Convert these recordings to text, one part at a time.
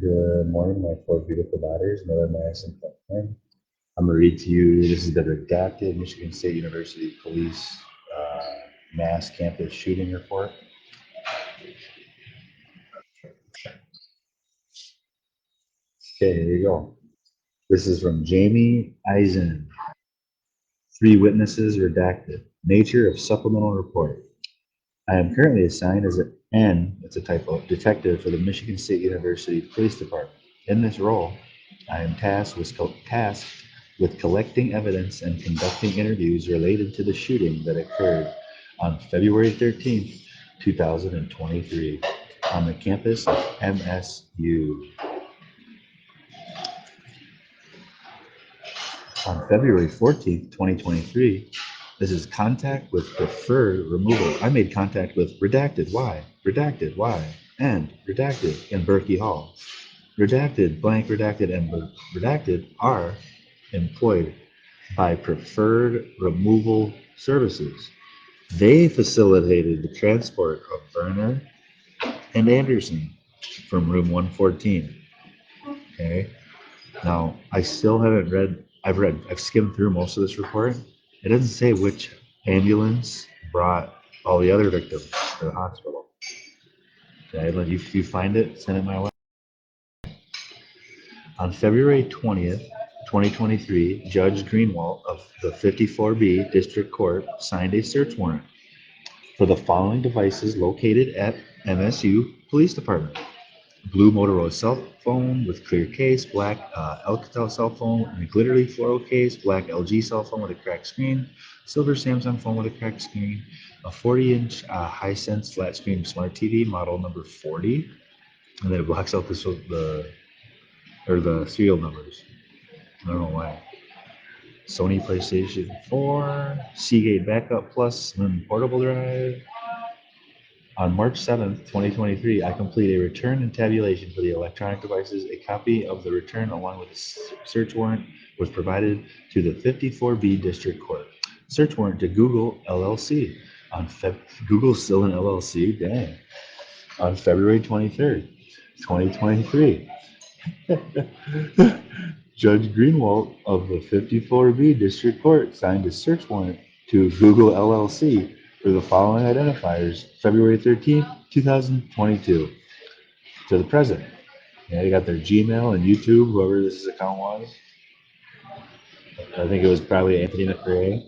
Good morning, my four beautiful daughters, Miller, Madison, Clinton. I'm going to read to you. This is the redacted Michigan State University Police mass campus shooting report. Okay, here you go. This is from Jamie Eisen. Three witnesses redacted. Nature of supplemental report. I am currently assigned as it's a typo, detective for the Michigan State University Police Department. In this role, I am tasked with collecting evidence and conducting interviews related to the shooting that occurred on February 13th, 2023, on the campus of MSU. On February 14th, 2023, this is contact with preferred removal. I made contact with redacted Y, and redacted in Berkey Hall. Redacted, blank, redacted, and redacted are employed by preferred removal services. They facilitated the transport of Berner and Anderson from room 114. Okay. Now, I still haven't I've skimmed through most of this report. It doesn't say which ambulance brought all the other victims to the hospital. Okay, but if you find it, send it my way. On February 20th, 2023, Judge Greenwald of the 54B District Court signed a search warrant for the following devices located at MSU Police Department. Blue Motorola cell phone with clear case, black Alcatel cell phone in a glittery floral case, black LG cell phone with a cracked screen, silver Samsung phone with a cracked screen, a 40-inch Hisense flat screen smart TV model number 40, and then it blocks out the serial numbers. I don't know why. Sony PlayStation 4, Seagate Backup Plus Slim Portable Drive. On March 7th, 2023, I complete a return and tabulation for the electronic devices. A copy of the return along with the search warrant was provided to the 54B District Court. Search warrant to Google LLC. Google's still an LLC? Dang. On February 23rd, 2023. Judge Greenwald of the 54B District Court signed a search warrant to Google LLC for the following identifiers: February 13th, 2022, to the present. Yeah, they got their Gmail and YouTube, whoever this account was. I think it was probably Anthony McRae.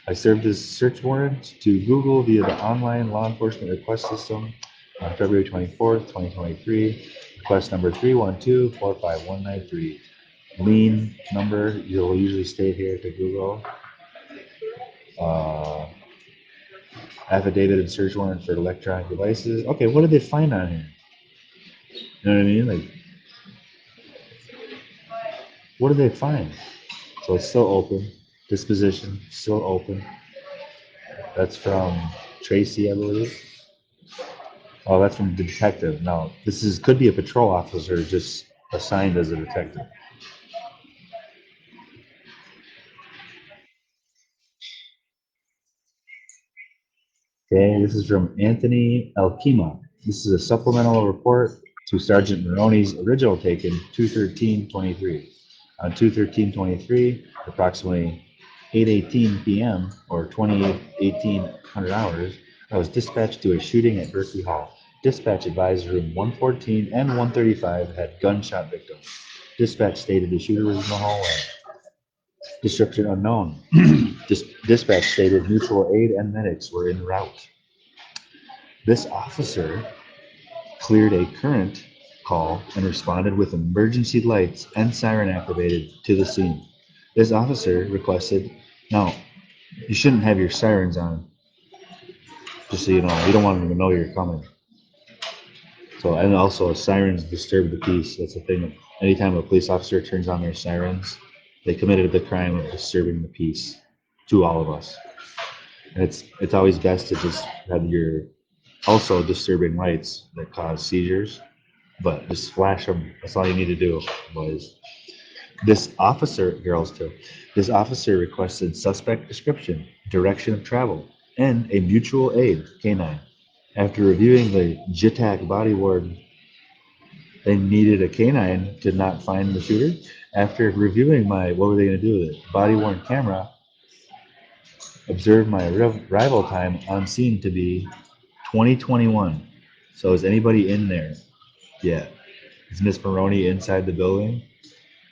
I served this search warrant to Google via the online law enforcement request system on February 24th, 2023. Request number 312-45193. Lien number, you'll usually state here to Google. Uh, Affidavit and search warrant for electronic devices. Okay, what did they find on here? You know what I mean? Like, what did they find? So it's still open. Disposition, still open. That's from Tracy, I believe. Oh, that's from the detective. Now, could be a patrol officer just assigned as a detective. Okay, this is from Anthony Alkima. This is a supplemental report to Sergeant Maroney's original taken 21323. On 21323, approximately 8:18 p.m. or 1800 hours, I was dispatched to a shooting at Berkeley Hall. Dispatch advised room 114 and 135 had gunshot victims. Dispatch stated the shooter was in the hallway. Description unknown. Dispatch stated mutual aid and medics were en route. This officer cleared a current call and responded with emergency lights and siren activated to the scene. This officer requested, now, you shouldn't have your sirens on, just so you know. You don't want them to know you're coming. So, and also, sirens disturb the peace. That's the thing. Anytime a police officer turns on their sirens, they committed the crime of disturbing the peace to all of us. And it's always best to just have your also disturbing lights that cause seizures, but just flash them. That's all you need to do, boys. Girls too. This officer requested suspect description, direction of travel, and a mutual aid canine. After reviewing the JITAC body worn They needed a canine to not find the shooter. After reviewing what were they going to do with it? Body worn camera observed my arrival time on scene to be 2021. So is anybody in there? Yeah. Is Miss Maroney inside the building?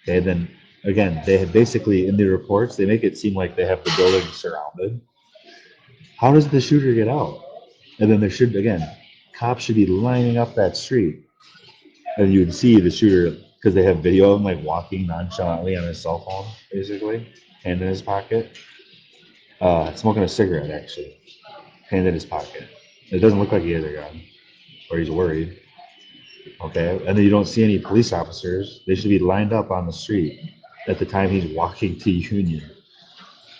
Okay, then again, they have basically in the reports, they make it seem like they have the building surrounded. How does the shooter get out? And then there should, again, cops should be lining up that street. And you would see the shooter, because they have video of him like walking nonchalantly on his cell phone, basically, hand in his pocket, smoking a cigarette, actually, hand in his pocket. It doesn't look like he has a gun, or he's worried. Okay, and then you don't see any police officers. They should be lined up on the street at the time he's walking to Union.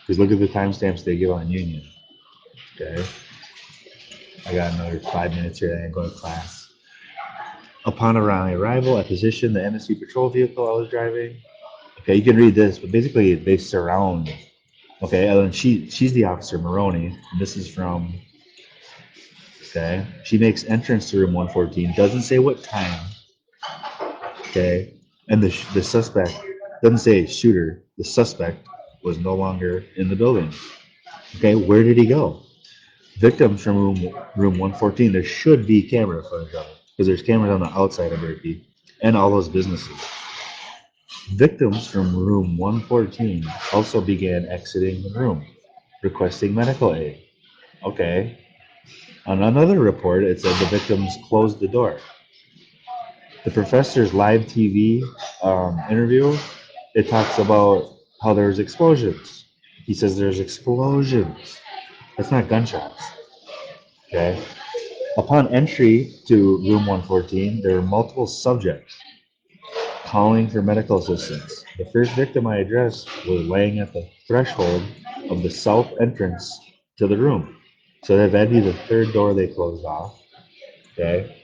Because look at the timestamps they give on Union. Okay, I got another 5 minutes here. I ain't going to class. Upon arrival at position, the MSU patrol vehicle I was driving. Okay, you can read this, but basically they surround. Okay, and then she's the officer Maroney, and this is from. Okay, she makes entrance to room 114. Doesn't say what time. Okay, and the suspect doesn't say shooter. The suspect was no longer in the building. Okay, where did he go? Victims from room 114. There should be camera footage of it because there's cameras on the outside of Berkey and all those businesses. Victims from room 114 also began exiting the room, requesting medical aid. Okay. On another report, it said the victims closed the door. The professor's live TV interview, it talks about how there's explosions. He says there's explosions. That's not gunshots. Okay. Upon entry to room 114, there were multiple subjects calling for medical assistance. The first victim I addressed was laying at the threshold of the south entrance to the room. So that'd be the third door they closed off. Okay.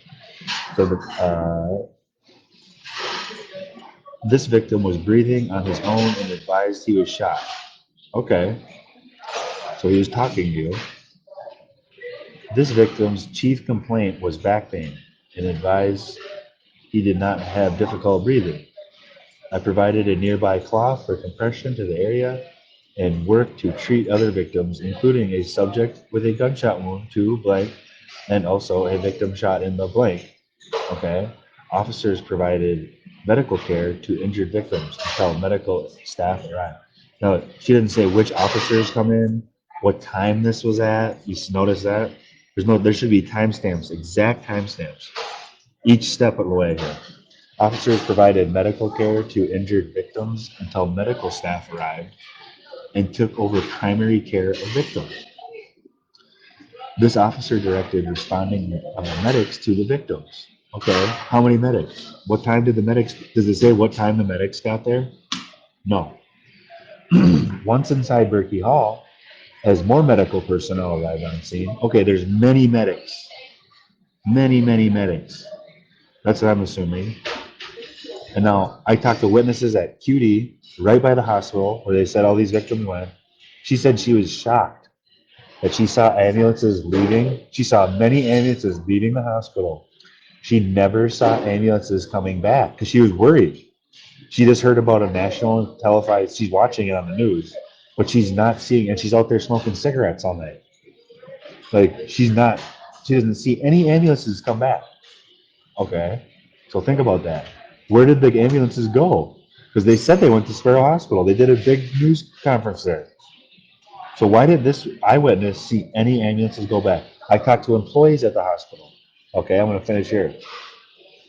So this victim was breathing on his own and advised he was shot. Okay. So he was talking to you. This victim's chief complaint was back pain and advised he did not have difficult breathing. I provided a nearby cloth for compression to the area and worked to treat other victims, including a subject with a gunshot wound to blank and also a victim shot in the blank. Okay. Officers provided medical care to injured victims until medical staff arrived. Now, she didn't say which officers come in, what time this was at. You notice that? There should be timestamps, exact timestamps, each step of the way here. Officers provided medical care to injured victims until medical staff arrived and took over primary care of victims. This officer directed responding medics to the victims. Okay, how many medics? What time did the medics, does it say what time the medics got there? No. Once inside Berkey Hall, as more medical personnel arrived on scene, okay, there's many medics. Many medics. That's what I'm assuming. And now I talked to witnesses at QD, right by the hospital, where they said all these victims went. She said she was shocked that she saw ambulances leaving. She saw many ambulances leaving the hospital. She never saw ambulances coming back because she was worried. She just heard about a national televised, she's watching it on the news, but she's not seeing, and she's out there smoking cigarettes all night. Like, she doesn't see any ambulances come back. Okay, so think about that. Where did the ambulances go? Because they said they went to Sparrow Hospital. They did a big news conference there. So why did this eyewitness see any ambulances go back? I talked to employees at the hospital. Okay, I'm going to finish here.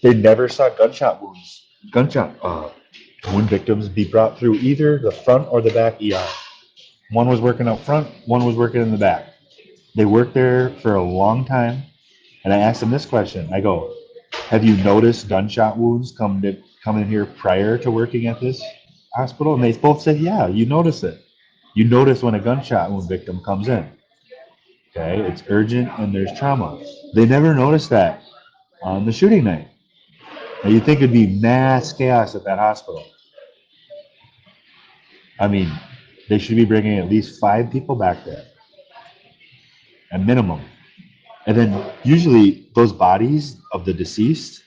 They never saw gunshot wound victims be brought through either the front or the back ER. One was working up front, one was working in the back. They worked there for a long time, and I asked them this question. I go, have you noticed gunshot wounds come in here prior to working at this hospital? And they both said, yeah, you notice it. You notice when a gunshot wound victim comes in. Okay, it's urgent and there's trauma. They never noticed that on the shooting night. Now you'd think it'd be mass chaos at that hospital. I mean, they should be bringing at least 5 people back there, at minimum. And then usually those bodies of the deceased,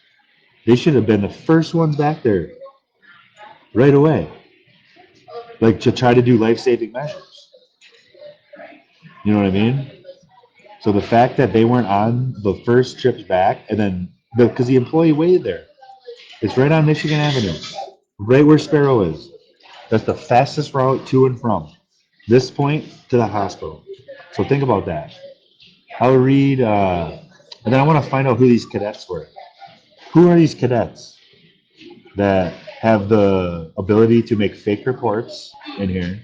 They should have been the first ones back there right away, like to try to do life-saving measures. You know what I mean? So the fact that they weren't on the first trips back, and then because the employee waited there, it's right on Michigan Avenue, right where Sparrow is. That's the fastest route to and from this point to the hospital. So think about that. I'll read, and then I want to find out who these cadets were. Who are these cadets that have the ability to make fake reports in here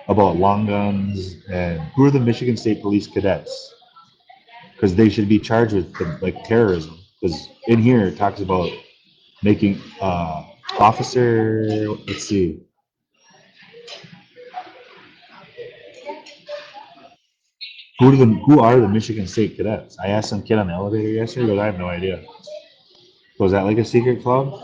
about long guns, and who are the Michigan State Police cadets? Because they should be charged with like terrorism. Because in here it talks about making officer. Let's see. Who are the Michigan State cadets? I asked some kid on the elevator yesterday, but I have no idea. Was that like a secret club?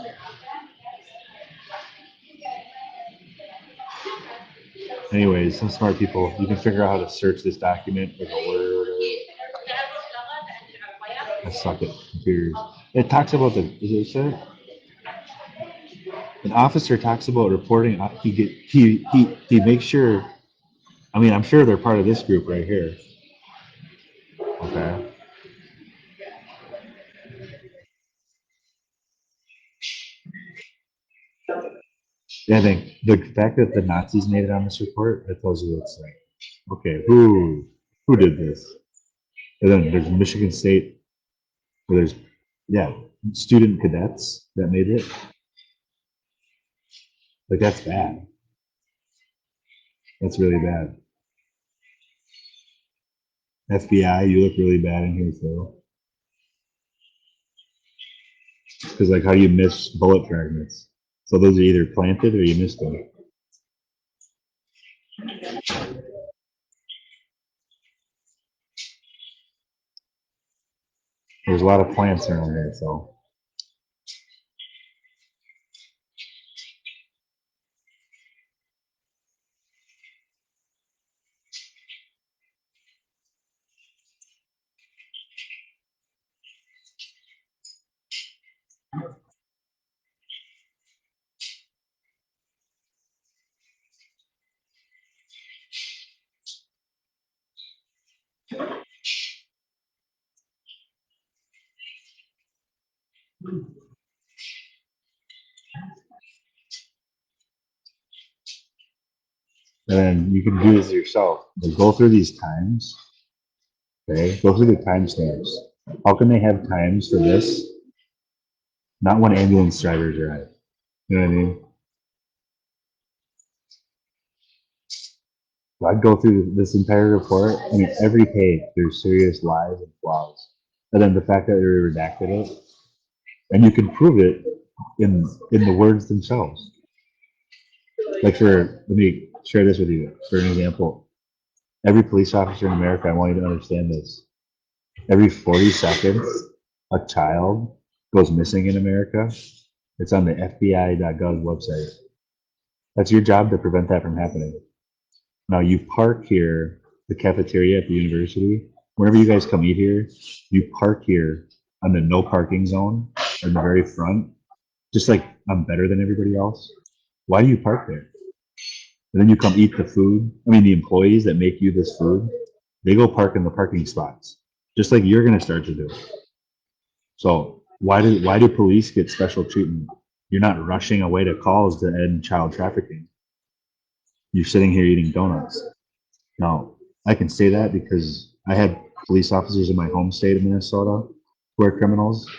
Anyways, some smart people. You can figure out how to search this document with a word or whatever. I suck at computers. It talks about the. Is it say? An officer talks about reporting. He makes sure. I mean, I'm sure they're part of this group right here. Okay. Yeah, I think the fact that the Nazis made it on this report, that tells you it's like, okay, who did this? And then there's Michigan State, where there's yeah, student cadets that made it. Like that's bad. That's really bad. FBI, you look really bad in here too. Because like how you miss bullet fragments. So those are either planted or you missed them. There's a lot of plants around here, so and then you can do this yourself. Like go through these times, okay? Go through the timestamps. How can they have times for this? Not when ambulance drivers arrive. You know what I mean? So I'd go through this entire report. I mean, every page there's serious lies and flaws. And then the fact that they redacted it, and you can prove it in the words themselves. Like let me share this with you. For an example, every police officer in America, I want you to understand this. Every 40 seconds, a child goes missing in America. It's on the FBI.gov website. That's your job to prevent that from happening. Now you park here, the cafeteria at the university. Whenever you guys come eat here, you park here on the no parking zone in the very front, just like I'm better than everybody else. Why do you park there? And then you come eat the food. I mean, the employees that make you this food, they go park in the parking spots, just like you're gonna start to do. So why do police get special treatment? You're not rushing away to calls to end child trafficking. You're sitting here eating donuts. Now, I can say that because I had police officers in my home state of Minnesota who are criminals.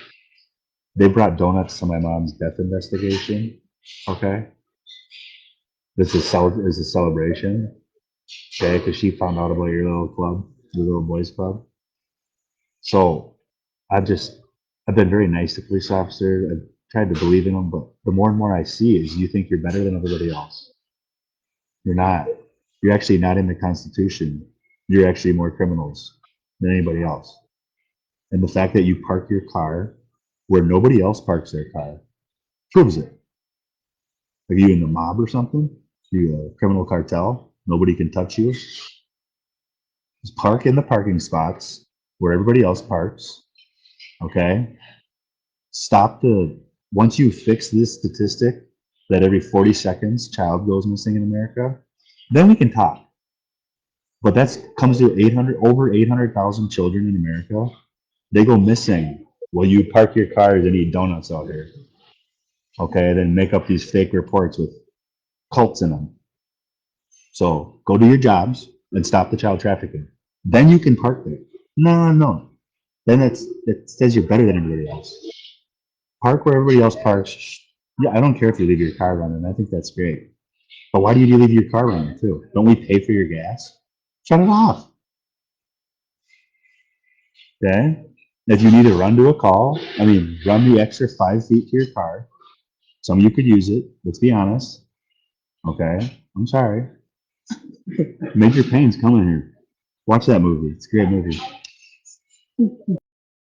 They brought donuts to my mom's death investigation. Okay, this is a celebration. Okay, because she found out about your little club, your little boys club. So I've just I've been very nice to police officers. I've tried to believe in them, but the more and more I see is you think you're better than everybody else. You're not. You're actually not in the Constitution. You're actually more criminals than anybody else. And the fact that you park your car where nobody else parks their car proves it. Are you in the mob or something? You a criminal cartel? Nobody can touch you. Just park in the parking spots where everybody else parks. Okay. Stop the, once you fix this statistic that every 40 seconds child goes missing in America, then we can talk. But that's comes to 800, over 800,000 children in America. They go missing. Well, you park your cars and eat donuts out here. Okay, then make up these fake reports with cults in them. So go do your jobs and stop the child trafficking. Then you can park there. No, no. Then it says you're better than everybody else. Park where everybody else parks. Yeah, I don't care if you leave your car running. I think that's great. But why do you leave your car running too? Don't we pay for your gas? Shut it off. Okay? If you need to run to a call, I mean, run the extra 5 feet to your car. Some of you could use it. Let's be honest. Okay? I'm sorry. Major Payne's coming here. Watch that movie. It's a great movie.